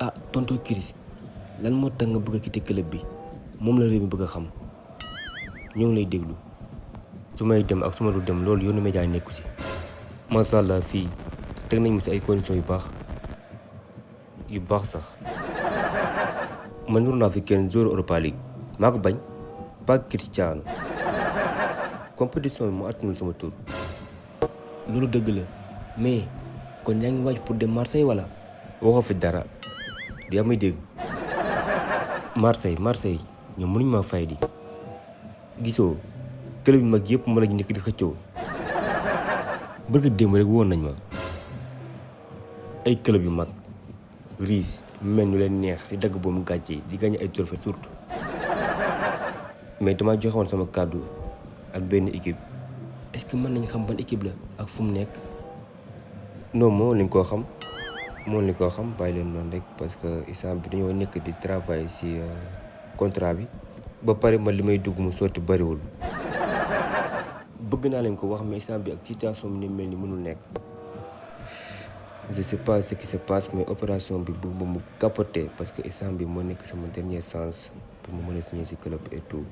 ah tonton Chris lan moo tax nga bëgg a quitter club bi moom la réew mi bëgg a xam ñoo ngi lay déglu. su may dem ak su ma dul dem loolu yoonu média nekku si. macha allah fii teg nañ ma si ay conditions yu baax sax. man nur naa fi kenn joueur Europa League maa ko bañ pas Cristiano. compétition bi mu attanul sama tur. loolu dëgg la mais kon yaa ngi waaj pour dem Marseille wala. waxoo fi dara yaa may dégg. Marseille ñoom mënuñ maa fay di. gisoo club yu mag yëpp ma lañu nekk di xëccoo. bërga démb rek woon nañ ma. ay club yu mag riis mel ñu leen neex di dagg boobu gàcce di gagné ay trophée surtout. mais dama joxe woon sama kàddu ak benn équipe. est-ce que mën nañ xam ban équipe la ak fu mu nekk. non moo lañ koo xam bàyyi leen noonu rek parce que instant bi dañoo nekk di travail ci contrat bi ba pare ma li may dugg mu sotti bariwul. bëgg naa leen ko wax mais instant bi ak situation bi ni mel ni mënul nekk. je sais pas ce qui se passe mais opération bi bu mu capoté parce que instant bi moo nekk sama dernière chance pour mu mën a signer ci club et tout.